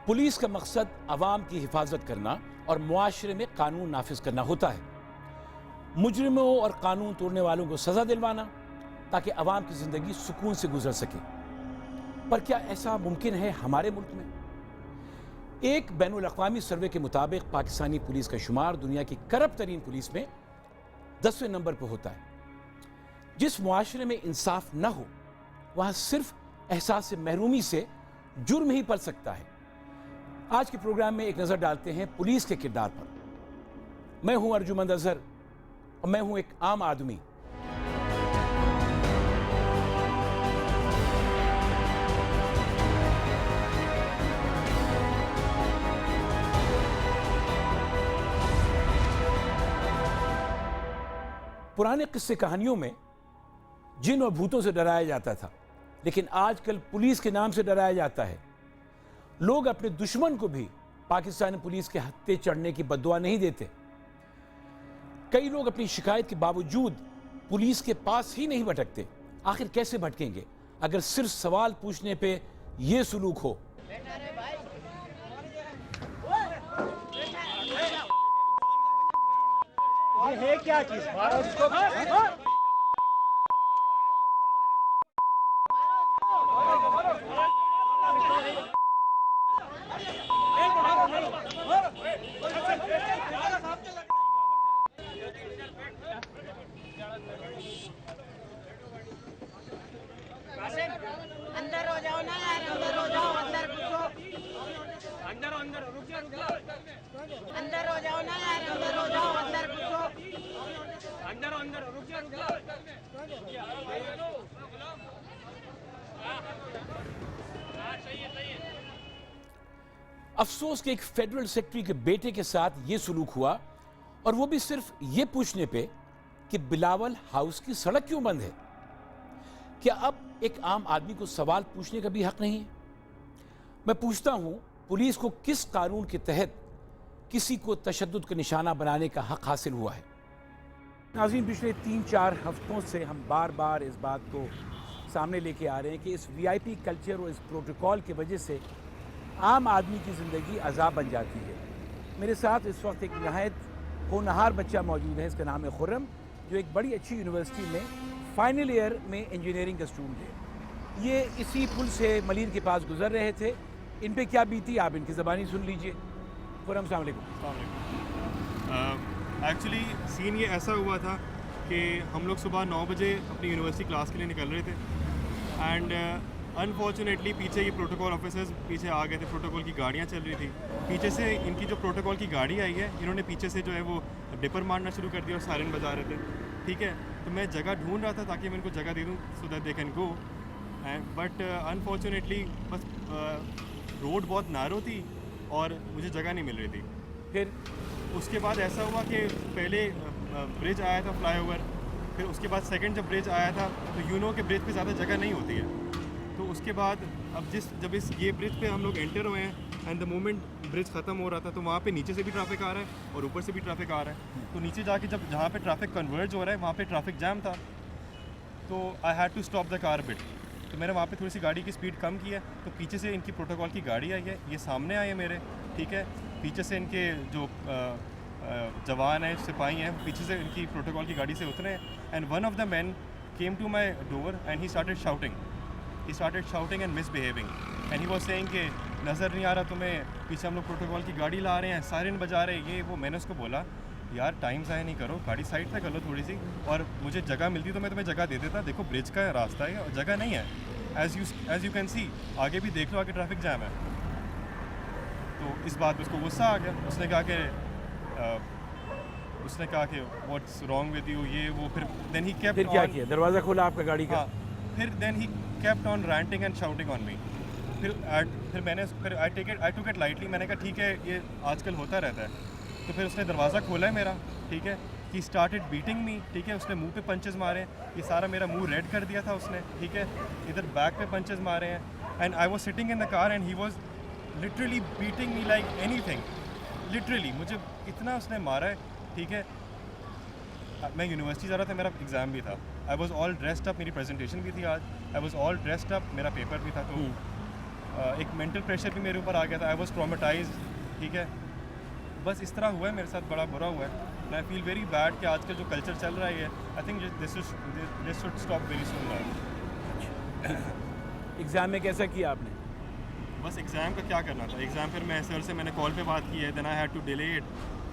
Police का मकसद अवाम की हिफाजत करना और मुआशरे में कानून नाफिज करना होता है। मुजरिमों और कानून तोड़ने वालों को सज़ा दिलवाना ताकि अवाम की ज़िंदगी सुकून से गुजर सके। पर क्या ऐसा मुमकिन है हमारे मुल्क में? एक बैनुल अक़वामी सर्वे के मुताबिक पाकिस्तानी पुलिस का शुमार दुनिया की करप्ट तरीन पुलिस में 10वें नंबर पर होता है। जिस मुआशरे में इंसाफ न हो वहाँ सिर्फ एहसास महरूमी से जुर्म ही पल सकता है। आज के प्रोग्राम में एक नज़र डालते हैं पुलिस के किरदार पर। मैं हूं अर्जुमंद अजहर और मैं हूं एक आम आदमी। पुराने किस्से कहानियों में जिन और भूतों से डराया जाता था, लेकिन आजकल पुलिस के नाम से डराया जाता है। लोग अपने दुश्मन को भी पाकिस्तानी पुलिस के हत्थे चढ़ने की बद्दुआ नहीं देते। कई लोग अपनी शिकायत के बावजूद पुलिस के पास ही नहीं भटकते। आखिर कैसे भटकेंगे अगर सिर्फ सवाल पूछने पे ये सुलूक हो? ये है क्या चीज? अंदर हो जाओ ना यार, अंदर हो जाओ, अंदर घुसो, अंदर रुक जा अंदर हो जाओ ना यार, अंदर हो जाओ, अंदर घुसो। अंदर रुक जा अफसोस कि एक फेडरल सेक्रेटरी के बेटे के साथ ये सुलूक हुआ, और वो भी सिर्फ ये पूछने पे कि बिलावल हाउस की सड़क क्यों बंद है। क्या अब एक आम आदमी को सवाल पूछने का भी हक नहीं है? मैं पूछता हूं, पुलिस को किस कानून के तहत किसी को तशद्दुद का निशाना बनाने का हक हासिल हुआ है? नाज़रीन, पिछले 3-4 हफ्तों से हम बार बार इस बात को सामने लेके आ रहे हैं कि इस वीआईपी कल्चर और इस प्रोटोकॉल की वजह से आम आदमी की ज़िंदगी अज़ाब बन जाती है। मेरे साथ इस वक्त एक नहायत होनहार बच्चा मौजूद है। इसका नाम है खुर्रम, जो एक बड़ी अच्छी यूनिवर्सिटी में फाइनल ईयर में इंजीनियरिंग का स्टूडेंट है। ये इसी पुल से मलीर के पास गुजर रहे थे। इन पे क्या बीती आप इनकी ज़बानी सुन लीजिए। खुर्रम, अस्सलाम वालेकुम। एक्चुअली सीन ये ऐसा हुआ था कि हम लोग सुबह 9 बजे अपनी यूनिवर्सिटी क्लास के लिए निकल रहे थे एंड अनफॉर्चुनेटली पीछे ये प्रोटोकॉल ऑफिसर्स पीछे आ गए थे। प्रोटोकॉल की गाड़ियाँ चल रही थी, पीछे से इनकी जो प्रोटोकॉल की गाड़ी आई है, इन्होंने पीछे से जो है वो डिपर मारना शुरू कर दिया और सायरन बजा रहे थे। ठीक है, तो मैं जगह ढूंढ रहा था ताकि मैं इनको जगह दे दूँ so that they can go, but unfortunately बस रोड बहुत नैरो थी और मुझे जगह नहीं मिल रही थी। फिर उसके बाद ऐसा हुआ कि पहले ब्रिज आया था फ्लाईओवर, फिर उसके बाद सेकंड जब ब्रिज आया था तो यूनो के ब्रिज पे ज़्यादा जगह नहीं होती है। तो उसके बाद अब जब ये ब्रिज पे हम लोग एंटर हुए हैं एंड द मोमेंट ब्रिज ख़त्म हो रहा था तो वहाँ पे नीचे से भी ट्रैफिक आ रहा है और ऊपर से भी ट्रैफिक आ रहा है। तो नीचे जाके जहाँ पे ट्रैफिक कन्वर्ज हो रहा है वहाँ पे ट्रैफिक जैम था, तो I had to stop the car bit. तो मैंने वहाँ पे थोड़ी सी गाड़ी की स्पीड कम की है, तो पीछे से इनकी प्रोटोकॉल की गाड़ी आई है, ये सामने आए हैं मेरे। ठीक है, पीछे से इनके जो जवान हैं, सिपाही हैं, पीछे से इनकी प्रोटोकॉल की गाड़ी से उतरे and one of the man came to my door and he started shouting and misbehaving and he was saying कि नज़र नहीं आ रहा तुम्हें, पीछे हम लोग प्रोटोकॉल की गाड़ी ला रहे हैं, सायरन बजा रहे हैं, ये वो। मैंने उसको बोला यार टाइम ज़ाया नहीं करो, गाड़ी साइड पे कर लो थोड़ी सी, और मुझे जगह मिलती तो मैं तुम्हें जगह दे देता। देखो ब्रिज का रास्ता है और जगह नहीं है, एज़ यू कैन सी, आगे भी देख लो, आगे ट्रैफिक जैम है। तो इस बात पर उसको गुस्सा आ गया। उसने कहा कि व्हाट्स रॉन्ग विद यू, ये वो। फिर देन ही केप्ट फिर क्या किया? दरवाज़ा खोला आपका गाड़ी का? हाँ, फिर then he kept on ranting and shouting on me. फिर आई टुक इट लाइटली। मैंने कहा ठीक है, ये आजकल होता रहता है। तो फिर उसने दरवाज़ा खोला है मेरा। ठीक है, ही स्टार्टेड बीटिंग मी। ठीक है, उसने मुंह पे पंचेस मारे, ये सारा मेरा मुंह रेड कर दिया था उसने। ठीक है, इधर बैक पे पंचेस मारे हैं and I was sitting in the car and he was literally beating me like anything. Literally मुझे इतना उसने मारा है। ठीक है, मैं यूनिवर्सिटी जा रहा था, मेरा एग्ज़ाम भी था। I was all dressed up, मेरी प्रेजेंटेशन भी थी आज। I was all dressed up, मेरा पेपर भी था। तो ایک مینٹل پریشر بھی میرے اوپر آ گیا تھا. I was traumatized. ٹھیک ہے, بس اس طرح ہوا ہے میرے ساتھ, بڑا برا ہوا ہے. آئی فیل ویری بیڈ کہ آج کا جو کلچر چل رہا ہے, I think this should stop very soon. Exam میں کیسا کیا آپ نے؟ بس ایگزام کا کیا کرنا تھا. ایگزام پھر میں سر سے میں نے کال پہ بات کی ہے, then I had to delay it.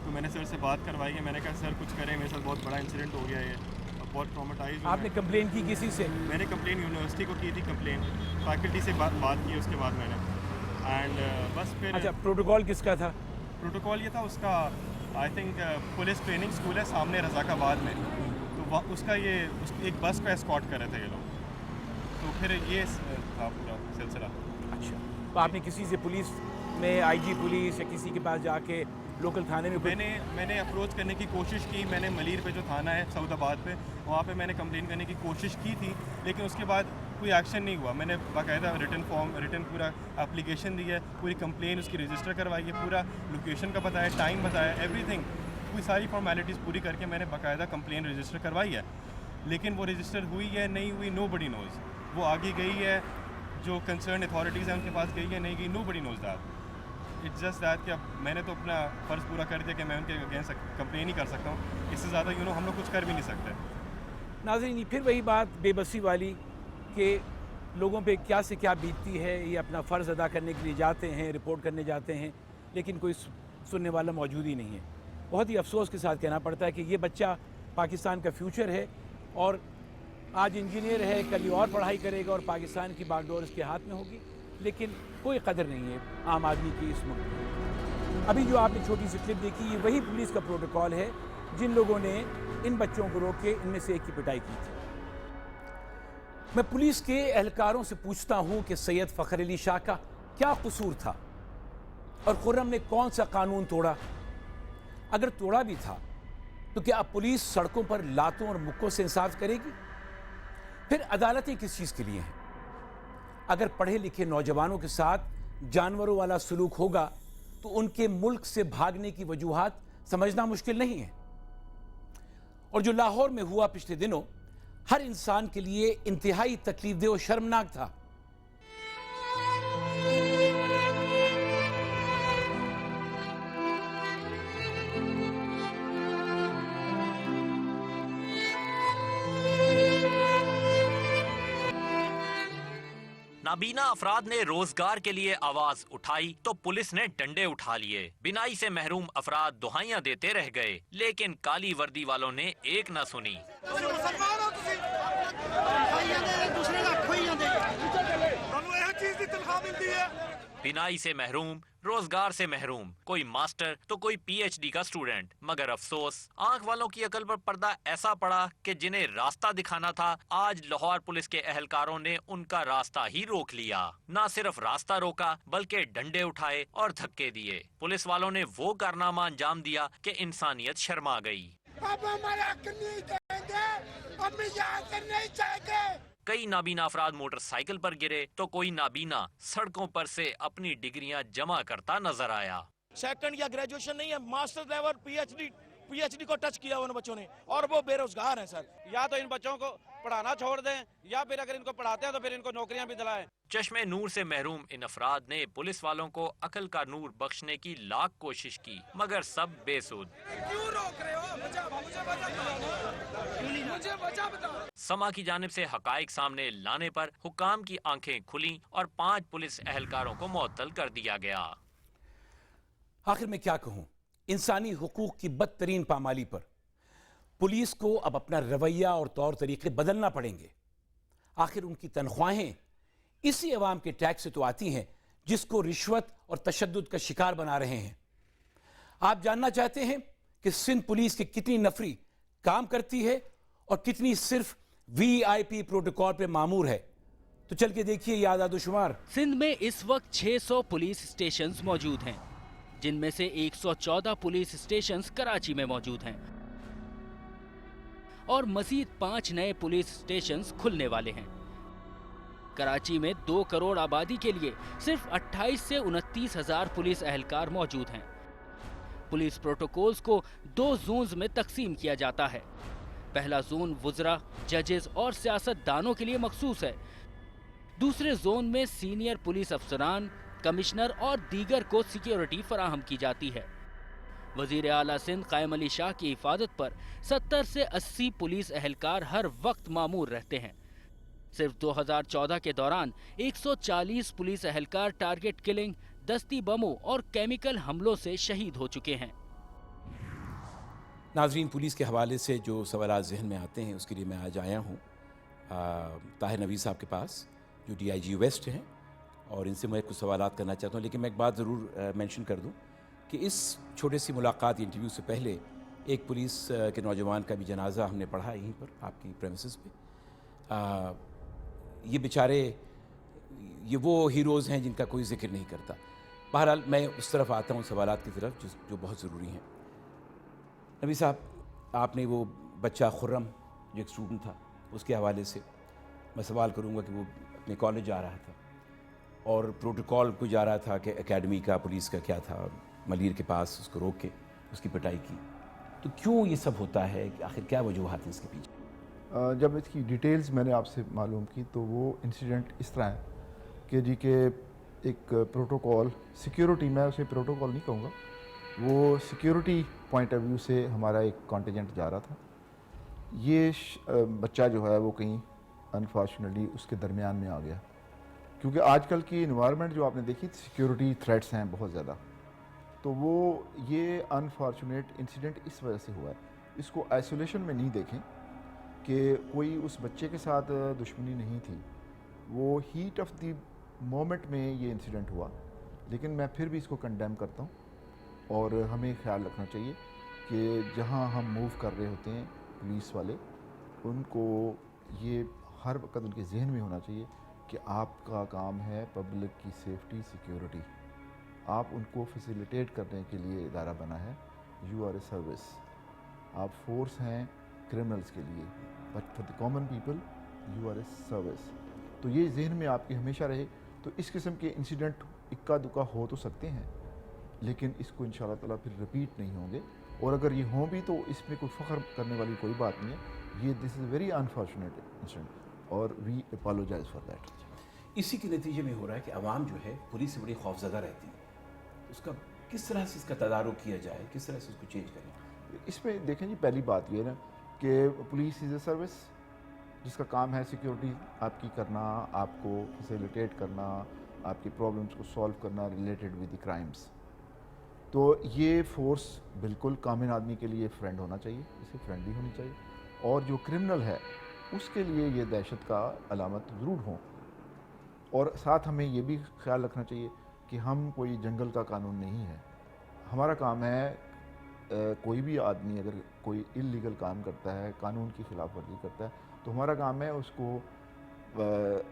تو میں نے سر سے بات کروائی ہے. میں نے کہا سر کچھ کریں, میرے ساتھ بہت بڑا انسیڈنٹ ہو گیا ہے, بہت ٹرامیٹائز. آپ نے کمپلین کی کسی سے؟ میں نے کمپلین یونیورسٹی کو کی تھی, کمپلین فیکلٹی سے بات کی اس کے بعد میں نے. اینڈ بس پھر اچھا, پروٹوکول کس کا تھا؟ پروٹوکول یہ تھا اس کا, I think police training school ہے سامنے رضاک آباد میں, تو اس کا یہ ایک بس کو اسکارٹ کر رہے تھے یہ لوگ. تو پھر یہ تھا پورا سلسلہ. اچھا, تو آپ نے کسی سے پولیس میں, آئی جی پولیس یا کسی کے پاس جا کے لوکل تھانے میں میں نے اپروچ کرنے کی کوشش کی. میں نے ملیر پہ جو تھانہ ہے سعود آباد پہ, وہاں پہ میں نے کمپلین کرنے کی کوشش کی تھی, لیکن اس کے بعد کوئی ایکشن نہیں ہوا. میں نے باقاعدہ ریٹن پورا اپلیکیشن دی ہے, پوری کمپلین اس کی رجسٹر کروائی ہے, پورا لوکیشن کا بتایا, ٹائم بتایا, ایوری تھنگ, کوئی ساری فارمیلٹیز پوری کر کے میں نے باقاعدہ کمپلین رجسٹر کروائی ہے. لیکن وہ رجسٹر ہوئی ہے نہیں ہوئی, نو بڈی نوز. وہ آگے گئی ہے, جو کنسرن اتھارٹیز ہیں ان کے پاس گئی ہے, نہیں گئی, nobody knows that. It's just that کہ اب میں نے تو اپنا فرض پورا کر دیا کہ میں ان کے اگینسٹ کمپلین ہی کر سکتا ہوں. اس سے زیادہ ہم لوگ کچھ کر بھی نہیں سکتے. ناظرین, پھر وہی بات بے بسی والی کہ لوگوں پہ کیا سے کیا بیتتی ہے. یہ اپنا فرض ادا کرنے کے لیے جاتے ہیں, رپورٹ کرنے جاتے ہیں, لیکن کوئی سننے والا موجود ہی نہیں ہے. بہت ہی افسوس کے ساتھ کہنا پڑتا ہے کہ یہ بچہ پاکستان کا فیوچر ہے, اور آج انجینئر ہے, کل اور پڑھائی کرے گا اور پاکستان کی باغ ڈور اس کے ہاتھ میں ہوگی, لیکن کوئی قدر نہیں ہے عام آدمی کی اس ملک میں. ابھی جو آپ نے چھوٹی سی کلپ دیکھی, یہ وہی پولیس کا پروٹوکول ہے جن لوگوں نے ان بچوں کو روک کے ان میں سے ایک کی پٹائی کی تھی. میں پولیس کے اہلکاروں سے پوچھتا ہوں کہ سید فخر علی شاہ کا کیا قصور تھا, اور خرم نے کون سا قانون توڑا؟ اگر توڑا بھی تھا تو کیا اب پولیس سڑکوں پر لاتوں اور مکوں سے انصاف کرے گی؟ پھر عدالتیں کس چیز کے لیے ہیں؟ اگر پڑھے لکھے نوجوانوں کے ساتھ جانوروں والا سلوک ہوگا تو ان کے ملک سے بھاگنے کی وجوہات سمجھنا مشکل نہیں ہے. اور جو لاہور میں ہوا پچھلے دنوں, ہر انسان کے لیے انتہائی تکلیف دہ اور شرمناک تھا. نابینا افراد نے روزگار کے لیے آواز اٹھائی تو پولیس نے ڈنڈے اٹھا لیے. بینائی سے محروم افراد دہائیاں دیتے رہ گئے, لیکن کالی وردی والوں نے ایک نہ سنی. بینائی سے محروم, روزگار سے محروم, کوئی ماسٹر تو کوئی پی ایچ ڈی کا سٹوڈنٹ. مگر افسوس, آنکھ والوں کی عقل پر پردہ ایسا پڑا کہ جنہیں راستہ دکھانا تھا, آج لاہور پولیس کے اہلکاروں نے ان کا راستہ ہی روک لیا. نہ صرف راستہ روکا بلکہ ڈنڈے اٹھائے اور دھکے دیے. پولیس والوں نے وہ کارنامہ انجام دیا کہ انسانیت شرما گئی. کئی نابینا افراد موٹر سائیکل پر گرے تو کوئی نابینا سڑکوں پر سے اپنی ڈگریاں جمع کرتا نظر آیا. سیکنڈ یا گریجویشن نہیں ہے, master level P H D کو ٹچ کیا ان بچوں نے, اور وہ بے روزگار ہیں. سر, یا تو ان بچوں کو پڑھانا چھوڑ دیں, یا پھر اگر ان کو پڑھاتے ہیں تو پھر ان کو نوکریاں بھی دلائیں. چشم نور سے محروم ان افراد نے پولیس والوں کو عقل کا نور بخشنے کی لاکھ کوشش کی, مگر سب بے سود. سما کی جانب سے حقائق سامنے لانے پر حکام کی آنکھیں کھلیں اور 5 پولیس اہلکاروں کو معطل کر دیا گیا. آخر میں کیا کہوں, انسانی حقوق کی بدترین پامالی پر پولیس کو اب اپنا رویہ اور طور طریقے بدلنا پڑیں گے. آخر ان کی تنخواہیں اسی عوام کے ٹیکس سے تو آتی ہیں جس کو رشوت اور تشدد کا شکار بنا رہے ہیں. آپ جاننا چاہتے ہیں کہ سندھ پولیس کی کتنی نفری کام کرتی ہے اور کتنی صرف وی آئی پی پروٹوکول پہ معمور ہے؟ تو چل کے دیکھیے یہ اعداد و شمار. سندھ میں اس وقت 600 پولیس اسٹیشنز موجود ہیں, جن میں سے 114 پولیس اسٹیشنز کراچی میں موجود ہیں, اور مزید 5 نئے پولیس اسٹیشنز کھلنے والے ہیں. کراچی میں 2 کروڑ آبادی کے لیے صرف 28 سے 29 ہزار پولیس اہلکار موجود ہیں. پولیس پروٹوکولز کو 2 زونز میں تقسیم کیا جاتا ہے. پہلا زون وزراء, ججز اور سیاست دانوں کے لیے مخصوص ہے. दूसरे जोन में सीनियर पुलिस अफसरान, कमिश्नर और दीगर को सिक्योरिटी फराहम की जाती है। वजीर आला सिंध कायम अली शाह की हिफाजत पर 70 से 80 पुलिस एहलकार हर वक्त मामूर रहते हैं। सिर्फ 2014 के दौरान 140 पुलिस एहलकार टारगेट किलिंग, दस्ती बमों और केमिकल हमलों से शहीद हो चुके हैं। नाजरीन, पुलिस के हवाले से जो सवाल जहन में आते हैं उसके लिए मैं आज आया हूँ ताहिर नवीद साहब के पास, जो DIG वेस्ट हैं, और इनसे मैं कुछ सवालात करना चाहता हूँ। लेकिन मैं एक बात ज़रूर मेंशन कर दूँ कि इस छोटे सी मुलाकात इंटरव्यू से पहले एक पुलिस के नौजवान का भी जनाजा हमने पढ़ा यहीं पर आपकी प्रेमिसेस पे। ये बेचारे ये वो हीरोज़ हैं जिनका कोई जिक्र नहीं करता। बहरहाल मैं उस तरफ आता हूँ, सवालात की तरफ जो बहुत ज़रूरी हैं। नबी साहब, आपने वो बच्चा खुर्रम जो एक स्टूडेंट था, उसके हवाले से मैं सवाल करूँगा कि वो अपने कॉलेज जा रहा था और प्रोटोकॉल को जा रहा था कि एकेडमी का, पुलिस का क्या था, मलीर के पास उसको रोक के उसकी पिटाई की। तो क्यों ये सब होता है, कि आखिर क्या वजूहात हैं इसके पीछे? जब इसकी डिटेल्स मैंने आपसे मालूम की तो वो इंसिडेंट इस तरह है कि जी के एक प्रोटोकॉल सिक्योरिटी, मैं उसे प्रोटोकॉल नहीं कहूँगा, वो सिक्योरिटी पॉइंट ऑफ व्यू से हमारा एक कॉन्टिजेंट जा रहा था। ये बच्चा जो है वो कहीं अनफॉर्चुनेटली उसके दरमियान में आ गया, क्योंकि आजकल की इन्वायरमेंट जो आपने देखी, सिक्योरिटी थ्रेट्स हैं बहुत ज़्यादा। तो वो ये अनफॉर्चुनेट इंसिडेंट इस वजह से हुआ है। इसको आइसोलेशन में नहीं देखें कि कोई उस बच्चे के साथ दुश्मनी नहीं थी, वो हीट ऑफ द मोमेंट में ये इंसिडेंट हुआ। लेकिन मैं फिर भी इसको कंडेम करता हूँ और हमें ख्याल रखना चाहिए कि जहाँ हम मूव कर रहे होते हैं पुलिस वाले, उनको ये हर वक्त उनके जहन में होना चाहिए कि आपका काम है पब्लिक की सेफ्टी, सिक्योरिटी। आप उनको फैसिलिटेट करने के लिए इदारा बना है। यू आर ए सर्विस, आप फोर्स हैं क्रिमिनल्स के लिए, but for the common people you are a service. तो ये जहन में आपके हमेशा रहे। तो इस किस्म के इंसिडेंट इक्का दुक्का हो तो सकते हैं, लेकिन इसको इंशाल्लाह ताला फिर रिपीट नहीं होंगे। और अगर ये हों भी तो इसमें कोई फ़ख्र करने वाली कोई बात नहीं है। ये this is very unfortunate incident और वी अपोलोजाइज फॉर दैट। इसी के नतीजे में हो रहा है कि आवाम जो है पुलिस से बड़ी खौफजदा रहती है। उसका किस तरह से इसका तदारुक किया जाए, किस तरह से उसको चेंज करें? इसमें देखें जी, पहली बात ये है ना कि पुलिस इज़ ए सर्विस, जिसका काम है सिक्योरिटी आपकी करना, आपको फैसिलिटेट करना, आपकी प्रॉब्लम्स को सॉल्व करना रिलेटेड विद द क्राइम्स। तो ये फोर्स बिल्कुल कामिल आदमी के लिए फ्रेंड होना चाहिए, इसे फ्रेंडली होनी चाहिए। और जो क्रिमिनल है उसके लिए ये दहशत का अलामत ज़रूर हों। और साथ हमें ये भी ख्याल रखना चाहिए कि हम कोई जंगल का कानून नहीं है। हमारा काम है कोई भी आदमी अगर कोई इल्लीगल काम करता है, कानून की खिलाफ वर्जी करता है, तो हमारा काम है उसको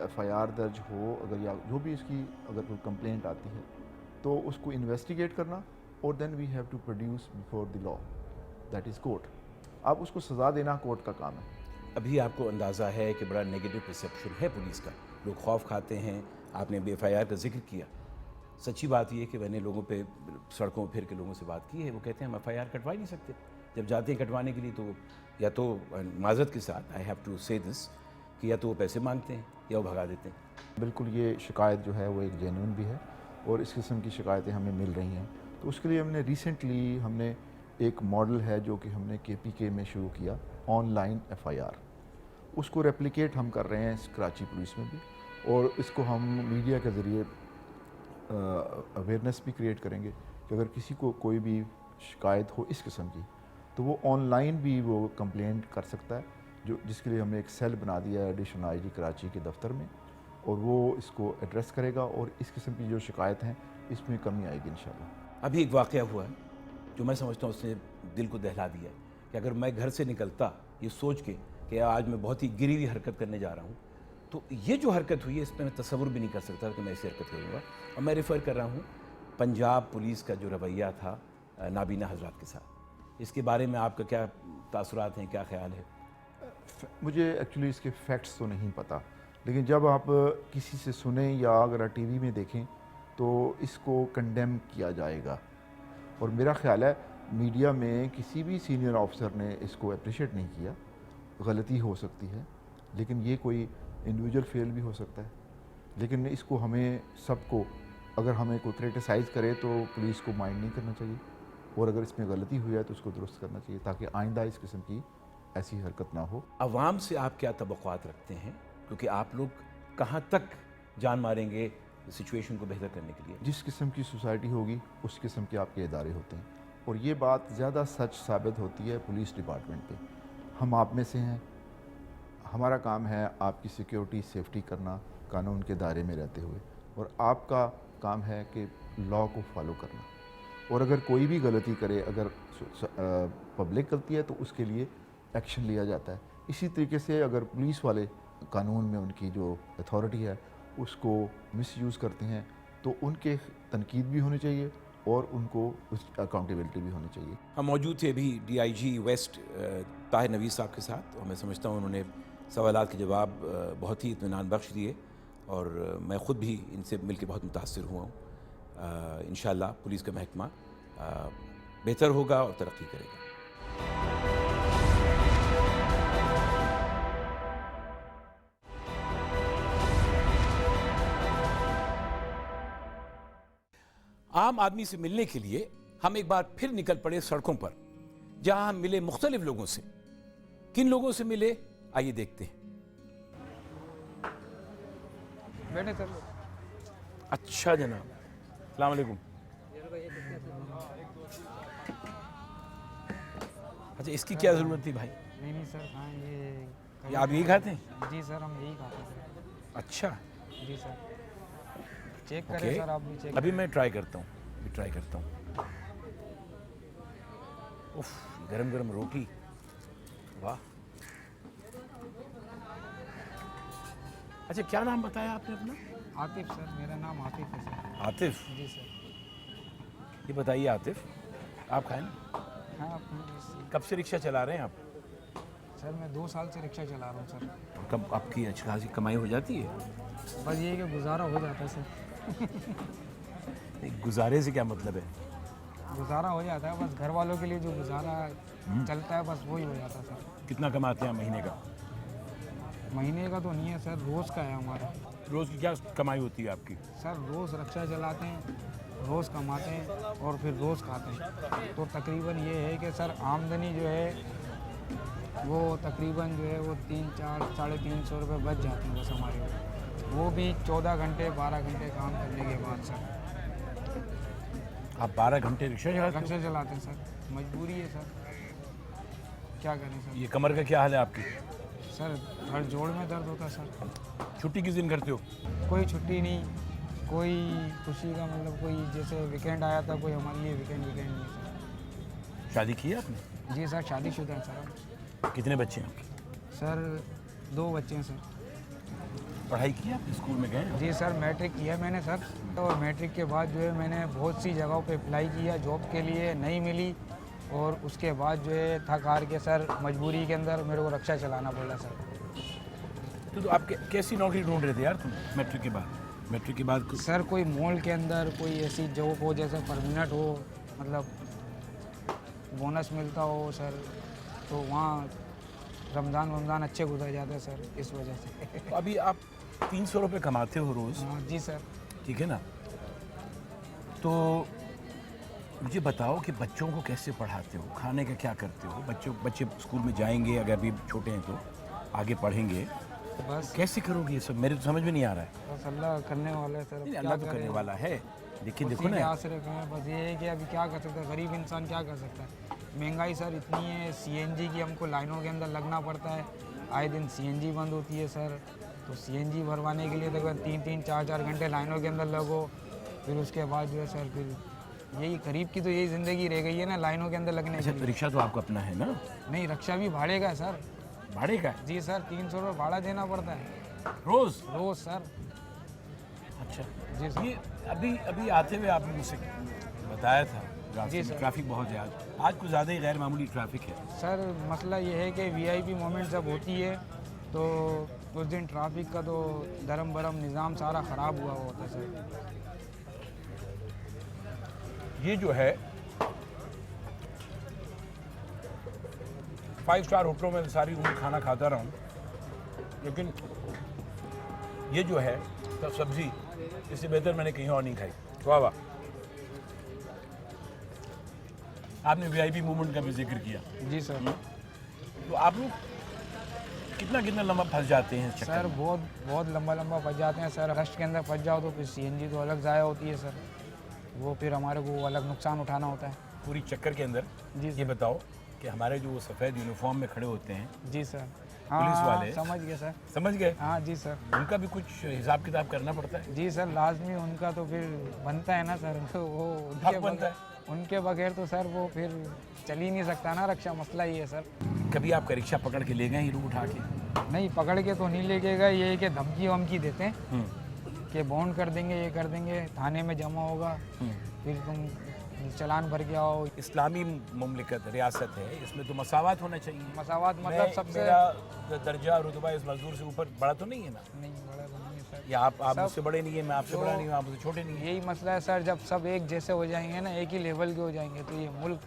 FIR दर्ज हो, अगर या जो भी इसकी अगर कोई कंप्लेंट आती है तो उसको इन्वेस्टिगेट करना, और then we have to produce before the law, that is court. आप उसको सज़ा देना कोर्ट का काम है। अभी आपको अंदाज़ा है कि बड़ा नेगेटिव परसेप्शन है पुलिस का, लोग खौफ खाते हैं। आपने FIR का जिक्र किया। सच्ची बात ये है कि मैंने लोगों पे सड़कों पर फिर के लोगों से बात की है, वो कहते हैं हम FIR कटवा ही नहीं सकते। जब जाते हैं कटवाने के लिए तो या तो माजरत के साथ, आई हैव टू से दिस, कि या तो वो पैसे मांगते हैं या वो भगा देते हैं। बिल्कुल, ये शिकायत जो है वो एक जेन्युइन भी है और इस किस्म की शिकायतें हमें मिल रही हैं। तो उसके लिए हमने रिसेंटली एक मॉडल है जो कि हमने KPK में शुरू किया, ऑनलाइन FIR। उसको रेप्लिकेट हम कर रहे हैं कराची पुलिस में भी, और इसको हम मीडिया के ज़रिए अवेयरनेस भी क्रिएट करेंगे कि अगर किसी को कोई भी शिकायत हो इस किस्म की तो वो ऑनलाइन भी वो कंप्लेंट कर सकता है, जो जिसके लिए हमने एक सेल बना दिया है एडिशनल IG कराची के दफ्तर में, और वो इसको एड्रेस करेगा और इस किस्म की जो शिकायत हैं इसमें कमी आएगी इंशाल्लाह। अभी एक वाक़या हुआ है जो मैं समझता हूँ उसने दिल को दहला दिया कि अगर मैं घर से निकलता ये सोच के कि आज मैं बहुत ही गिरी हुई हरकत करने जा रहा हूँ, तो ये जो हरकत हुई है इसमें मैं तसव्वुर भी नहीं कर सकता कि मैं ऐसी हरकत करूँगा। और मैं रेफ़र कर रहा हूँ पंजाब पुलिस का जो रवैया था नाबीना हजरात के साथ, इसके बारे में आपका क्या तासुरात हैं, क्या ख्याल है? मुझे एक्चुअली इसके फैक्ट्स तो नहीं पता, लेकिन जब आप किसी से सुने या अगर TV में देखें तो इसको कंडेम किया जाएगा। और मेरा ख्याल है मीडिया में किसी भी सीनियर ऑफिसर ने इसको अप्रिशिएट नहीं किया। गलती हो सकती है, लेकिन ये कोई इंडिविजुअल फेल भी हो सकता है। لیکن اس کو ہمیں سب کو اگر ہمیں کوئی کرٹیسائز کرے تو پولیس کو مائنڈ نہیں کرنا چاہیے، اور اگر اس میں غلطی ہوئی ہے تو اس کو درست کرنا چاہیے تاکہ آئندہ اس قسم کی ایسی حرکت نہ ہو۔ عوام سے آپ کیا توقعات رکھتے ہیں، کیونکہ آپ لوگ کہاں تک جان ماریں گے سچویشن کو بہتر کرنے کے لیے؟ جس قسم کی سوسائٹی ہوگی اس قسم کے آپ کے ادارے ہوتے ہیں، اور یہ بات زیادہ سچ ثابت ہوتی ہے پولیس ڈپارٹمنٹ پہ۔ ہم آپ میں سے ہیں، ہمارا کام ہے آپ کی سیکیورٹی سیفٹی کرنا قانون کے دائرے میں رہتے ہوئے، اور آپ کا کام ہے کہ لاء کو فالو کرنا، اور اگر کوئی بھی غلطی کرے، اگر پبلک غلطی ہے تو اس کے لیے ایکشن لیا جاتا ہے۔ اسی طریقے سے اگر پولیس والے قانون میں ان کی جو اتھارٹی ہے اس کو مس یوز کرتے ہیں تو ان کے تنقید بھی ہونی چاہیے اور ان کو اس اکاؤنٹیبلٹی بھی ہونی چاہیے۔ ہم موجود تھے ابھی D I G west Tahir Naveed sahab کے ساتھ، اور میں سمجھتا ہوں انہوں نے سوالات کے جواب بہت ہی اطمینان بخش دیے، اور میں خود بھی ان سے مل کے بہت متاثر ہوا ہوں۔ انشاءاللہ پولیس کا محکمہ بہتر ہوگا اور ترقی کرے گا۔ عام آدمی سے ملنے کے لیے ہم ایک بار پھر نکل پڑے سڑکوں پر، جہاں ہم ملے مختلف لوگوں سے۔ کن لوگوں سے ملے آئیے دیکھتے ہیں۔ بیٹھے سر۔ اچھا جناب، السلام علیکم۔ اچھا، اس کی کیا ضرورت تھی بھائی؟ نہیں سر، کہاں یہ آپ یہی کھاتے ہیں؟ جی سر، ہم یہی کھاتے ہیں سر۔ اچھا جی سر، چیک کریں سر، آپ بھی چیک۔ ابھی میں ٹرائی کرتا ہوں، اف، گرم گرم روٹی، واہ۔ اچھا، کیا نام بتایا آپ نے اپنا؟ عاطف سر، میرا نام عاطف ہے سر۔ عاطف؟ جی سر۔ یہ بتائیے عاطف، آپ کھائیں نا؟ ہاں، کب سے رکشہ چلا رہے ہیں آپ؟ سر میں 2 سال سے رکشہ چلا رہا ہوں سر۔ کب آپ کی اچھی خاصی کمائی ہو جاتی ہے؟ بس یہ کہ گزارا ہو جاتا ہے سر۔ گزارے سے کیا مطلب ہے؟ گزارا ہو جاتا ہے، بس گھر والوں کے لیے جو گزارا چلتا ہے بس وہی ہو جاتا ہے سر۔ کتنا کماتے ہیں مہینے کا؟ مہینے کا تو نہیں ہے سر، روز کا ہے ہمارا۔ روز کی کیا کمائی ہوتی ہے آپ کی؟ سر روز رکشہ چلاتے ہیں، روز کماتے ہیں اور پھر روز کھاتے ہیں، تو تقریباً یہ ہے کہ سر آمدنی جو ہے وہ تقریباً جو ہے وہ 300-350 روپے بچ جاتے ہیں بس ہمارے، وہ بھی 14 گھنٹے 12 گھنٹے کام کرنے کے بعد سر۔ آپ 12 گھنٹے رکشہ چلاتے ہیں سر، مجبوری ہے سر، کیا کریں سر۔ یہ کمر کا کیا حال ہے آپ کی؟ سر ہر جوڑ میں درد ہوتا ہے سر۔ چھٹی کس دن کرتے ہو؟ کوئی چھٹی نہیں، کوئی خوشی کا مطلب کوئی جیسے ویکینڈ آیا تھا، کوئی ہمارے لیے ویکینڈ نہیں ہے سر۔ شادی کی ہے آپ نے؟ جی سر، شادی شدہ ہے سر۔ کتنے بچے ہیں آپ کے؟ سر 2 بچے ہیں سر۔ پڑھائی کی آپ اسکول میں گئے؟ جی سر، میٹرک کیا ہے میں نے سر، اور میٹرک کے بعد جو ہے میں نے بہت سی جگہوں پہ اپلائی کیا جاب کے لیے، نہیں ملی، اور اس کے بعد جو ہے تھک ہار کے سر مجبوری کے اندر میرے کو رکشہ چلانا پڑا سر۔ تو آپ کیسی نوکری ڈھونڈ رہے تھے یار تم میٹرک کے بعد؟ میٹرک کے بعد سر کوئی مال کے اندر کوئی ایسی جاب ہو جیسے پرمنٹ ہو، مطلب بونس ملتا ہو سر، تو وہاں رمضان اچھے گزر جاتے ہیں سر، اس وجہ سے۔ ابھی آپ 300 روپے کماتے ہو روز؟ ہاں جی سر۔ ٹھیک ہے نا، تو مجھے بتاؤ کہ بچوں کو کیسے پڑھاتے ہو، کھانے کا کیا کرتے ہو؟ بچے اسکول میں جائیں گے، اگر ابھی چھوٹے ہیں تو آگے پڑھیں گے، بس کیسے کرو گے یہ سب؟ میرے تو سمجھ میں نہیں آ رہا ہے۔ بس اللہ کرنے والا ہے سر، اللہ تو کرنے والا ہے، لیکن دیکھو نا، آسرے ہیں، بس یہ ہے کہ ابھی کیا کر سکتا ہے غریب انسان، کیا کر سکتا ہے؟ مہنگائی سر اتنی ہے، CNG کی ہم کو لائنوں کے اندر لگنا پڑتا ہے، آئے دن CNG بند ہوتی ہے سر، تو CNG بھروانے کے لیے تقریباً 3-3 4-4 گھنٹے لائنوں کے اندر لگو، پھر اس کے بعد جو ہے سر پھر یہی قریب کی تو یہی زندگی رہ گئی ہے نا، لائنوں کے اندر لگنے کے لیے۔ رکشہ تو آپ کو اپنا ہے نا؟ نہیں، رکشہ بھی بھاڑے کا ہے سر۔ بھاڑے کا؟ جی سر، 300 روپے بھاڑا دینا پڑتا ہے روز سر۔ اچھا جی سر۔ یہ ابھی آتے ہوئے آپ نے مجھ سے بتایا تھا جی سر، ٹریفک بہت ہے آج کچھ زیادہ ہی غیر معمولی ٹریفک ہے سر۔ مسئلہ یہ ہے کہ VIP مومنٹ جب ہوتی ہے تو اس دن ٹریفک کا تو درم برم نظام سارا خراب ہوا ہوتا ہے سر۔ یہ جو ہے 5 اسٹار ہوٹلوں میں ساری عمر کھانا کھاتا رہا ہوں، لیکن یہ جو ہے सब्जी इससे बेहतर मैंने कहीं और नहीं खाई। वाह वाह। आपने वीआईपी मूवमेंट का भी जिक्र किया। जी सर। तो आप लोग कितना कितना लंबा फंस जाते हैं इस चक्कर सर में? बहुत लंबा फंस जाते हैं सर। रश के अंदर फंस जाओ तो फिर सीएनजी तो अलग ज़ाया होती है सर, वो फिर हमारे को अलग नुकसान उठाना होता है। पूरी चक्कर के अंदर जी ये सर। बताओ कि हमारे जो सफ़ेद यूनिफॉर्म में खड़े होते हैं जी सर। पुलिस हाँ, वाले समझ गए सर। समझ गए, हाँ जी सर। उनका भी कुछ हिसाब किताब करना पड़ता है। जी सर, लाजमी उनका तो फिर बनता है ना सर, तो वो हक बनता है। उनके बगैर तो सर वो फिर चल ही नहीं सकता ना रक्षा, मसला ही है सर। कभी आपका रिक्शा पकड़ के ले गए ये लोग उठा के? नहीं, पकड़ के तो नहीं लेके गए, ये है कि धमकी वमकी देते हैं हम्म। कि बॉन्ड कर देंगे, ये कर देंगे, थाने में जमा होगा, फिर तुम चालान भर के आओ। इस्लामी मुमलिकत रियासत है, इसमें तो मसावत होना चाहिए। मसावत मतलब सबसे मेरा दर्जा रुतबा इस मजदूर से ऊपर बड़ा तो नहीं है ना? नहीं, बड़ा तो नहीं है सर। या आप मुझसे बड़े नहीं है, मैं आपसे बड़ा नहीं हूँ, आप मुझसे छोटे नहीं हैं। यही मसला है सर, जब सब एक जैसे हो जाएंगे ना, एक ही लेवल के हो जाएंगे, तो ये मुल्क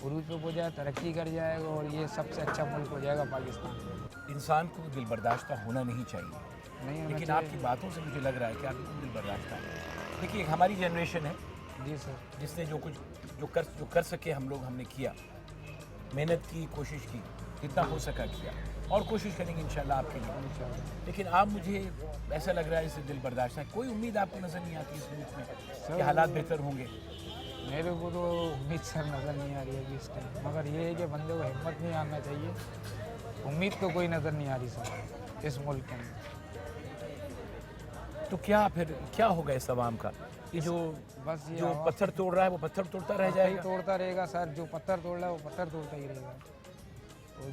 उरूज पे हो जाए, तरक्की कर जाएगा और ये सबसे अच्छा मुल्क हो जाएगा पाकिस्तान। इंसान को दिल बर्दाश्ता होना नहीं चाहिए, नहीं होना लेकिन चाहिए। आपकी बातों से मुझे लग रहा है कि आप बिल्कुल दिल बर्दाश्ता है। देखिए, एक हमारी जनरेशन है जी सर। जिसने जो कर सके हम लोग हमने किया, मेहनत की, कोशिश की, जितना हो सका किया, और कोशिश करेंगे इंशाल्लाह आपके लिए। लेकिन आप मुझे ऐसा लग रहा है इससे दिल बर्दाश्त है, कोई उम्मीद आपको नज़र नहीं आती इस मुल्क में कि हालात बेहतर होंगे? मेरे को तो उम्मीद सर नज़र नहीं आ रही है अभी इस टाइम, मगर ये है कि बंदे को हिम्मत नहीं आना चाहिए। उम्मीद तो कोई नज़र नहीं आ रही सर इस मुल्क के अंदर। तो क्या होगा इस अवाम का? ये जो पत्थर तोड़ रहा है वो पत्थर तोड़ता रह जाएगा? तोड़ता रहेगा सर, जो पत्थर तोड़ रहा है वो पत्थर तोड़ता ही रहेगा।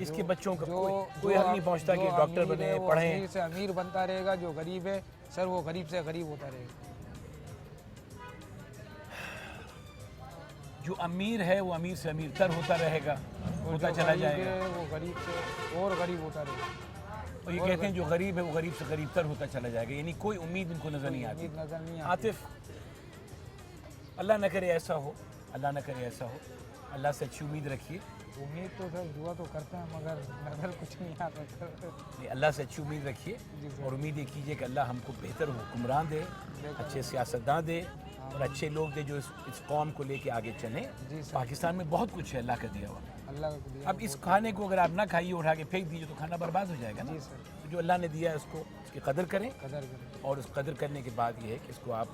इसके बच्चों का कोई हल नहीं पहुंचता कि डॉक्टर बने, पढ़ें। अमीर से अमीर बनता रहेगा, जो गरीब है सर वो गरीब से गरीब होता रहेगा। जो अमीर है वो अमीर से अमीर तर होता रहेगा, होता चला जाएगा। वो गरीब से और गरीब होता रहेगा। और ये कहते हैं जो गरीब है वो गरीब से गरीब तर होता चला जाएगा, यानी कोई उम्मीद इनको नजर नहीं आती। नजर नहीं आती। आतिफ, अल्लाह न करे ऐसा हो, अल्लाह न करे ऐसा हो, अल्लाह से अच्छी उम्मीद रखिए। उम्मीद तो सर दुआ तो करते हैं, मगर नजर कुछ नहीं आता सर। नहीं, अल्लाह से अच्छी उम्मीद रखिए और उम्मीद ये कीजिए कि अल्लाह हमको बेहतर हुक्मरान दे, अच्छे सियासतदान दे और अच्छे लोग दे जो इस कौम को लेके आगे चलें। पाकिस्तान में बहुत कुछ है अल्लाह का दिया हुआ। अल्लाह का दिया। अब इस खाने को अगर आप ना खाइए, उठा के फेंक दीजिए तो खाना बर्बाद हो जाएगा ना। तो जो अल्लाह ने दिया है उसको उसकी कदर करें, और उस कदर करने के बाद ये है कि इसको आप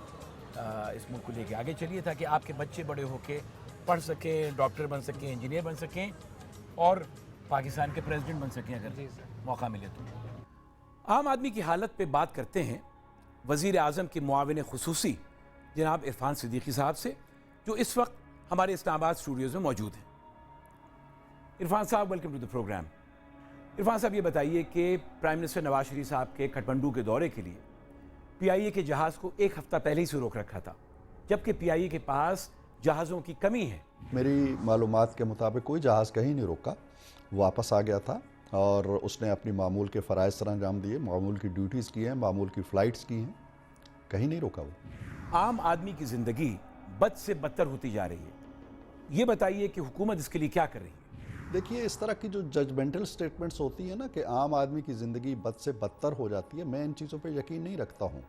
इस मुल्क को लेके आगे चलिए, ताकि आपके बच्चे बड़े होके पढ़ सकें, डॉक्टर बन सकें, इंजीनियर बन सकें और पाकिस्तान के प्रेसिडेंट बन सकें अगर मौका मिले तो। आम आदमी की हालत पे बात करते हैं वज़ीर आज़म के मुआविन खुसूसी जनाब इरफान सिद्दीकी साहब से, जो इस वक्त हमारे इस्लामाबाद स्टूडियोज़ में मौजूद हैं। इरफान साहब, welcome to the program. Irfan साहब, ये बताइए कि प्राइम मिनिस्टर नवाज शरीफ साहब के काठमांडू के दौरे के लिए पीआईए के जहाज़ को एक हफ्ता पहले ही से रोक रखा था, जबकि पीआईए के पास जहाज़ों की कमी है। मेरी मालूमात के मुताबिक कोई जहाज़ कहीं नहीं रुका, वापस आ गया था और उसने अपनी मामूल के फ़राइज़ सर अंजाम दिए, मामूल की ड्यूटीज़ की हैं, मामूल की फ़्लाइट्स की हैं, कहीं नहीं रुका वो। आम आदमी की ज़िंदगी बद से बदतर होती जा रही है, ये बताइए कि हुकूमत इसके लिए क्या कर रही है? देखिए, इस तरह की जो जजमेंटल स्टेटमेंट्स होती हैं ना कि आम आदमी की ज़िंदगी बद से बदतर हो जाती है, मैं इन चीज़ों पे यकीन नहीं रखता हूँ।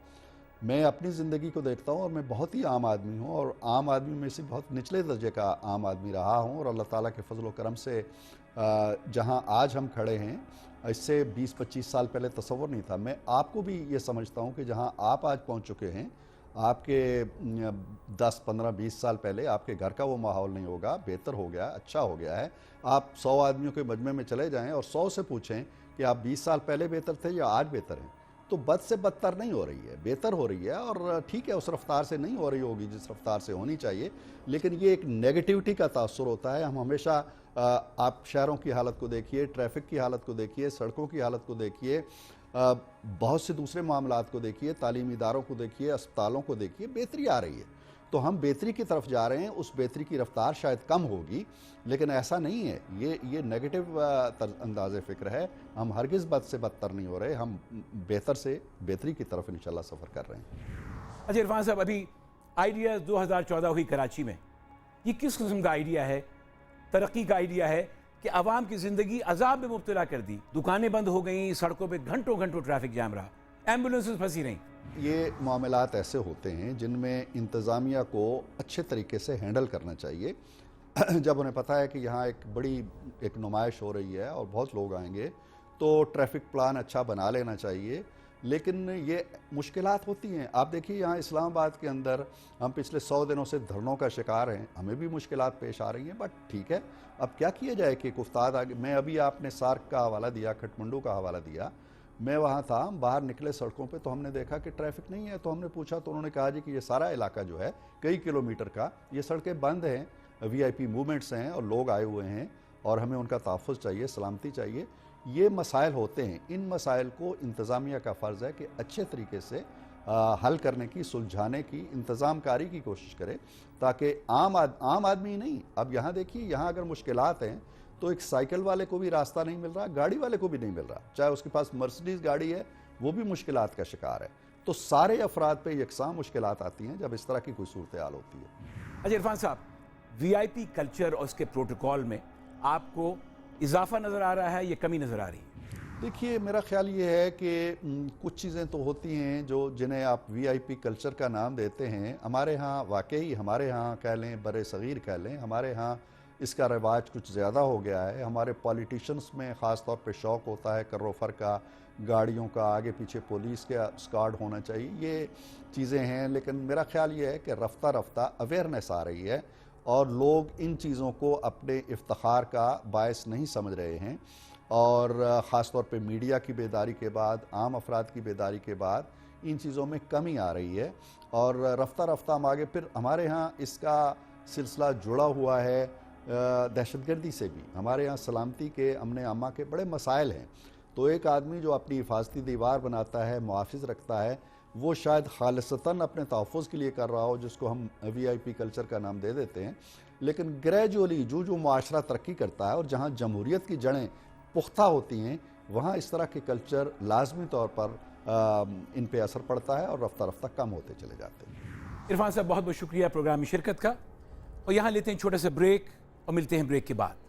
मैं अपनी ज़िंदगी को देखता हूँ और मैं बहुत ही आम आदमी हूँ और आम आदमी में से बहुत निचले दर्जे का आम आदमी रहा हूँ, और अल्लाह ताला के फजल व करम से जहाँ आज हम खड़े हैं, इससे 20-25 साल पहले तसव्वुर नहीं था। मैं आपको भी ये समझता हूँ कि जहाँ आप आज पहुँच चुके हैं, आपके 10, 15, 20 साल पहले आपके घर का वो माहौल नहीं होगा, बेहतर हो गया, अच्छा हो गया है। आप 100 आदमियों के मजमे में चले जाएं और 100 से पूछें कि आप 20 साल पहले बेहतर थे या आज बेहतर हैं, तो बद से बदतर नहीं हो रही है, बेहतर हो रही है। और ठीक है, उस रफ्तार से नहीं हो रही होगी जिस रफ्तार से होनी चाहिए, लेकिन ये एक नेगेटिविटी का तासुर होता है। हम हमेशा आप शहरों की हालत को देखिए, ट्रैफिक की हालत को देखिए, सड़कों की हालत को देखिए, बहुत से दूसरे मामलात को देखिए, तालीमी इदारों को देखिए, अस्पतालों को देखिए, बेहतरी आ रही है। तो हम बेहतरी की तरफ जा रहे हैं, उस बेहतरी की रफ्तार शायद कम होगी, लेकिन ऐसा नहीं है। ये नेगेटिव अंदाज़ फ़िक्र है। हम हरगिज़ बद से बदतर नहीं हो रहे, हम बेहतर से बेहतरी की तरफ इंशाल्लाह सफ़र कर रहे हैं। अच्छा इरफान साहब, अभी आइडिया 2014 हुई कराची में, ये किस किस्म का आइडिया है? तरक्की का आइडिया है कि आवाम की ज़िंदगी अजाब में मुब्तला कर दी, दुकानें बंद हो गई, सड़कों पे घंटों घंटों ट्रैफिक जाम रहा। एम्बुलेंसेस फंसी रहीं। ये मामलात ऐसे होते हैं जिनमें इंतज़ामिया को अच्छे तरीके से हैंडल करना चाहिए। जब उन्हें पता है कि यहाँ एक बड़ी एक नुमाइश हो रही है और बहुत लोग आएंगे, तो ट्रैफिक प्लान अच्छा बना लेना चाहिए। लेकिन ये मुश्किलात होती हैं। आप देखिए यहाँ इस्लामाबाद के अंदर हम पिछले 100 दिनों से धरनों का शिकार हैं, हमें भी मुश्किलात पेश आ रही हैं, बट ठीक है, अब क्या किया जाए कि उस्ताद आगे। मैं अभी आपने सार्क का हवाला दिया, खटमंडू का हवाला दिया, मैं वहाँ था, हम बाहर निकले सड़कों पे तो हमने देखा कि ट्रैफिक नहीं है। तो हमने पूछा तो उन्होंने कहा जी कि ये सारा इलाका जो है कई किलोमीटर का, ये सड़कें बंद हैं, VIP मूवमेंट्स हैं और लोग आए हुए हैं और हमें उनका तहफ़्फ़ुज़ चाहिए, सलामती चाहिए। ये मसाइल होते हैं, इन मसाइल को इंतज़ामिया का फ़र्ज़ है कि अच्छे तरीके से हल करने की, सुलझाने की, इंतज़ाम कारी की कोशिश करे, ताकि आम आदमी नहीं। अब यहाँ देखिए, यहाँ अगर मुश्किलात हैं तो एक साइकिल वाले को भी रास्ता नहीं मिल रहा, गाड़ी वाले को भी नहीं मिल रहा, चाहे उसके पास मर्सिडीज़ गाड़ी है वो भी मुश्किलात का शिकार है। तो सारे अफराद पे यकसां मुश्किलात आती हैं जब इस तरह की कोई सूरत हाल होती है। अच्छा इरफान साहब, VIP कल्चर और उसके प्रोटोकॉल में आपको इजाफा नज़र आ रहा है या कमी नज़र आ रही है? देखिए, मेरा ख्याल ये है कि कुछ चीज़ें तो होती हैं जो जिन्हें आप VIP कल्चर का नाम देते हैं। हमारे यहाँ वाकई, हमारे यहाँ कह लें, बड़े सग़ीर कह लें, हमारे यहाँ इसका रिवाज कुछ ज़्यादा हो गया है। हमारे पॉलिटिशियंस में ख़ास तौर पे शौक़ होता है करोफर का, गाड़ियों का, आगे पीछे पुलिस का स्क्वाड होना चाहिए, ये चीज़ें हैं। लेकिन मेरा ख्याल ये है कि रफ्ता रफ्ता अवेयरनेस आ रही है और लोग इन चीज़ों को अपने इफ्तिखार का बायस नहीं समझ रहे हैं। और ख़ास तौर पे मीडिया की बेदारी के बाद, आम अफराद की बेदारी के बाद इन चीज़ों में कमी आ रही है और रफ्ता रफ्ता हम आगे। फिर हमारे यहाँ इसका सिलसिला जुड़ा हुआ है दहशतगर्दी से भी। हमारे यहाँ सलामती के, अमन आमा के बड़े मसाइल हैं। तो एक आदमी जो अपनी हिफाजती दीवार बनाता है, मुहाफ़िज़ रखता है, वो शायद खालिसतन अपने तहफ़्फ़ुज़ के लिए कर रहा हो, जिसको हम VIP कल्चर का नाम दे देते हैं। लेकिन ग्रेजुअली जो मुआशरा तरक्की करता है और जहाँ जमहूरियत की जड़ें पुख्ता होती हैं, वहाँ इस तरह के कल्चर लाजमी तौर पर इन पे असर पड़ता है और रफ्ता रफ्ता कम होते चले जाते हैं। इरफान साहब, बहुत बहुत शुक्रिया प्रोग्राम में शिरकत का। और यहाँ लेते हैं छोटा सा ब्रेक और मिलते हैं ब्रेक के बाद।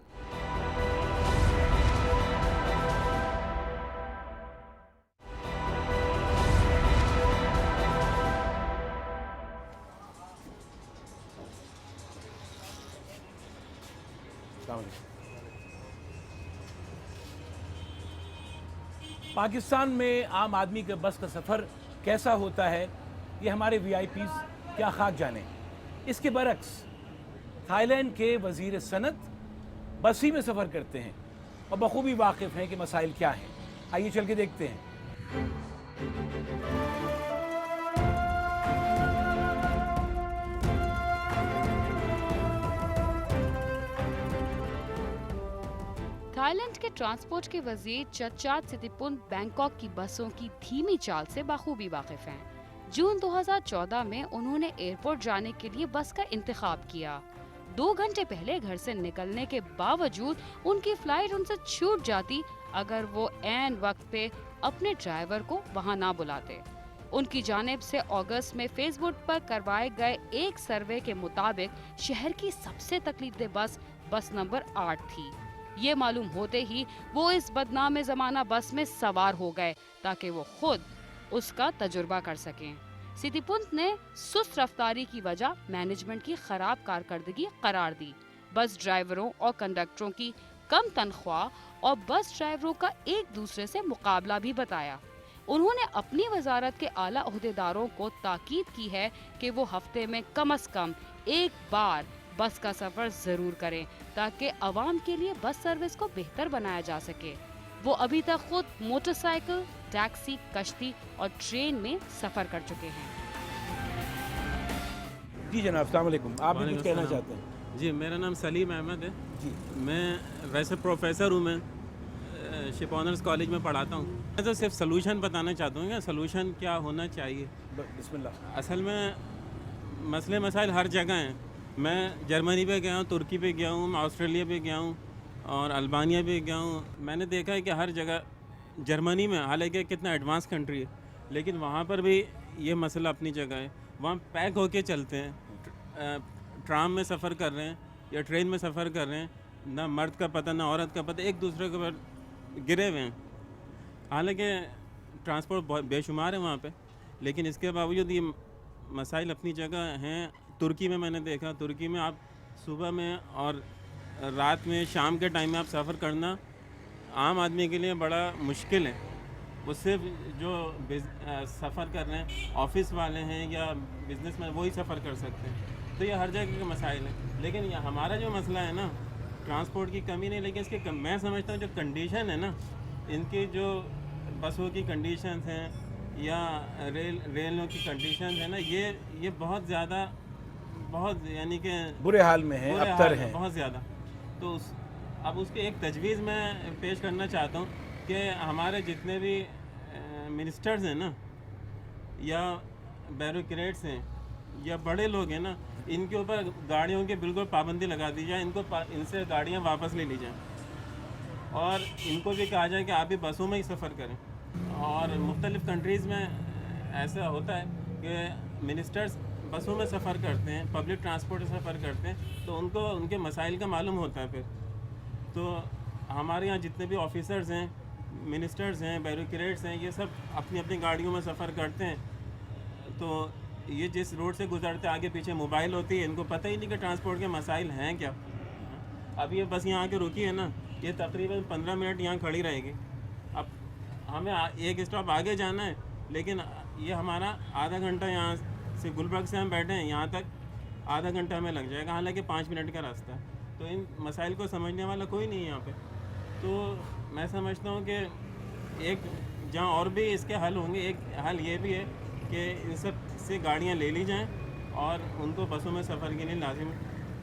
पाकिस्तान में आम आदमी के बस का सफ़र कैसा होता है, ये हमारे VIPs क्या खाक जाने। इसके बरक्स थाईलैंड के वज़ीर सनत बस ही में सफ़र करते हैं और बखूबी वाकिफ़ हैं कि मसाइल क्या हैं। आइए चल के देखते हैं। थाईलैंड के ट्रांसपोर्ट के वजीर चचात सितिपुन बैंकॉक की बसों की धीमी चाल से बखूबी वाकिफ हैं। जून 2014 में उन्होंने एयरपोर्ट जाने के लिए बस का इंतखाब किया। 2 घंटे पहले घर से निकलने के बावजूद उनकी फ्लाइट उनसे छूट जाती अगर वो ऐन वक्त पे अपने ड्राइवर को वहां ना बुलाते। उनकी जानिब से अगस्त में फेसबुक पर करवाए गए एक सर्वे के मुताबिक शहर की सबसे तकलीफदेह बस नंबर 8 थी। ये मालूम होते ही वो इस बदनाम ज़माना बस में सवार हो गए ताकि वो खुद उसका तजुर्बा कर सकें। सितिपुंत ने सुस्त रफ्तारी की वजह मैनेजमेंट की खराब कारकर्दगी करार दी, बस ड्राइवरों और कंडक्टरों की कम तनख्वाह और बस ड्राइवरों का एक दूसरे से मुकाबला भी बताया। उन्होंने अपनी वजारत के आला ओहदेदारों को ताकीद की है कि वो हफ्ते में कम से कम एक बार बस का सफर जरूर करें ताकि आवाम के लिए बस सर्विस को बेहतर बनाया जा सके। वो अभी तक खुद मोटरसाइकिल, टैक्सी, कश्ती और ट्रेन में सफर कर चुके हैं। जी जनाब, अस्सलाम वालेकुम। आप भी कुछ कहना चाहते हैं? जी, मेरा नाम सलीम अहमद है जी। मैं वैसे प्रोफेसर हूँ, मैं शिप ऑनर्स कॉलेज में पढ़ाता हूँ। मैं तो सिर्फ सलूशन बताना चाहता हूँ कि सलूशन क्या होना चाहिए। बिस्मिल्लाह। असल में मसले मसाइल हर जगह हैं। मैं जर्मनी पे गया हूँ, तुर्की पे गया हूँ, मैं ऑस्ट्रेलिया पे गया हूँ और अल्बानिया पे गया हूँ। मैंने देखा है कि हर जगह, जर्मनी में हालांकि कितना एडवांस कंट्री है, लेकिन वहाँ पर भी ये मसला अपनी जगह है। वहाँ पैक होके चलते हैं, ट्राम में सफ़र कर रहे हैं या ट्रेन में सफ़र कर रहे हैं, ना मर्द का पता ना औरत का पता, एक दूसरे के ऊपर गिरे हुए हैं। हालांकि ट्रांसपोर्ट बहुत बेशुमार है वहाँ पे, लेकिन इसके बावजूद ये मसाइल अपनी जगह हैं। तुर्की में मैंने देखा, तुर्की में आप सुबह में और रात में शाम के टाइम में आप सफ़र करना आम आदमी के लिए बड़ा मुश्किल है। वो सिर्फ जो सफ़र कर रहे हैं ऑफिस वाले हैं या बिजनेस में वही सफ़र कर सकते हैं। तो ये हर जगह का मसाइल है, लेकिन ये हमारा जो मसला है ना ट्रांसपोर्ट की कमी नहीं, लेकिन इसके मैं समझता हूँ जो कंडीशन है ना, इनकी जो बसों की कंडीशंस हैं या रेलों की कंडीशंस है ना, ये बहुत ज़्यादा, बहुत यानी कि बुरे हाल में है, अबतर हैं बहुत ज़्यादा। तो अब उसके एक तजवीज़ मैं पेश करना चाहता हूँ कि हमारे जितने भी मिनिस्टर्स हैं ना या ब्यूरोक्रेट्स हैं या बड़े लोग हैं ना, इनके ऊपर गाड़ियों की बिल्कुल पाबंदी लगा दी जाए, इनसे गाड़ियाँ वापस ले ली जाएँ और इनको भी कहा जाए कि आप भी बसों में ही सफ़र करें। और मुख्तलिफ़ कंट्रीज़ में ऐसा होता है कि मिनिस्टर्स बसों में सफ़र करते हैं, पब्लिक ट्रांसपोर्ट से सफ़र करते हैं, तो उनको उनके मसाइल का मालूम होता है। फिर तो हमारे यहाँ जितने भी ऑफिसर्स हैं, मिनिस्टर्स हैं, ब्यूरोक्रेट्स हैं, ये सब अपनी अपनी गाड़ियों में सफ़र करते हैं। तो ये जिस रोड से गुजरते आगे पीछे मोबाइल होती है, इनको पता ही नहीं कि ट्रांसपोर्ट के मसाइल हैं क्या। अब ये बस यहाँ आके रुकी है ना, ये तकरीबन 15 मिनट यहाँ खड़ी रहेगी। अब हमें एक स्टॉप आगे जाना है, लेकिन ये हमारा आधा घंटा यहाँ से गुलबर्ग से हम बैठे हैं, यहाँ तक आधा घंटा हमें लग जाएगा, हालांकि 5 मिनट का रास्ता है। तो इन मसाइल को समझने वाला कोई नहीं है यहाँ पे। तो मैं समझता हूँ कि एक जहाँ और भी इसके हल होंगे, एक हल ये भी है कि इन सब से गाड़ियाँ ले ली जाएं और उनको बसों में सफ़र के लिए लाजिम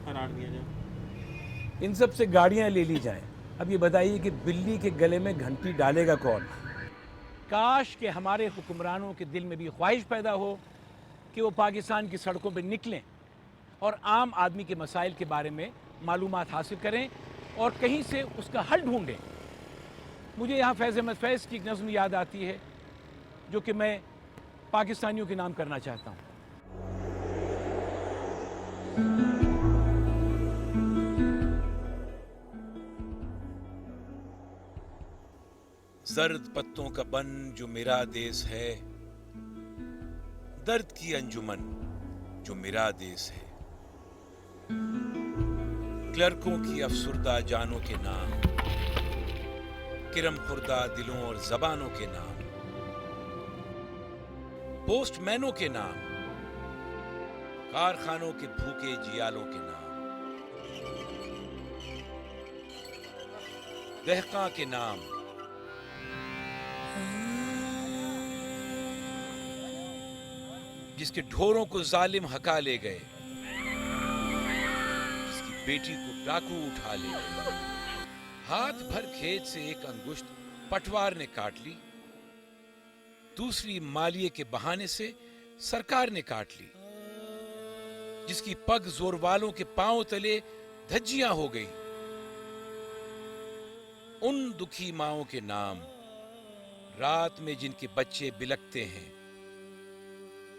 करार दिया जाए। इन सब से गाड़ियाँ ले ली जाएं। अब ये बताइए कि बिल्ली के गले में घंटी डालेगा कौन? काश कि हमारे हुक्मरानों के दिल में भी ख्वाहिश पैदा हो कि वो पाकिस्तान की सड़कों पर निकलें और आम आदमी के मसाइल के बारे में मालूमात हासिल करें और कहीं से उसका हल ढूंढें। मुझे यहाँ फैज़ अहमद फैज़ की एक नज़्म याद आती है जो कि मैं पाकिस्तानियों के नाम करना चाहता हूँ। जर्द पत्तों का बन जो मेरा देश है, दर्द की अंजुमन जो मेरा देश है, क्लर्कों की अफसुर्दा जानों के नाम, किरम खुर्दा दिलों और जबानों के नाम, पोस्टमैनों के नाम, कारखानों के भूखे जियालों के नाम, दहका के नाम, जिसके ढोरों को जालिम हका ले गए, जिसकी बेटी को डाकू उठा ले गए। हाथ भर खेत से एक अंगुश्त पटवार ने काट ली, दूसरी मालिये के बहाने से सरकार ने काट ली, जिसकी पग जोर वालों के पांव तले धज्जियां हो गई। उन दुखी माओं के नाम, रात में जिनके बच्चे बिलकते हैं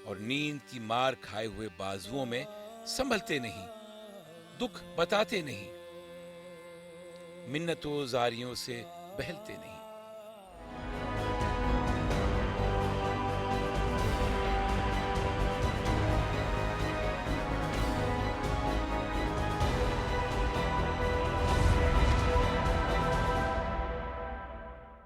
और नींद की मार खाए हुए बाजुओं में संभलते नहीं, दुख बताते नहीं, मिन्नतों जारियों से बहलते नहीं।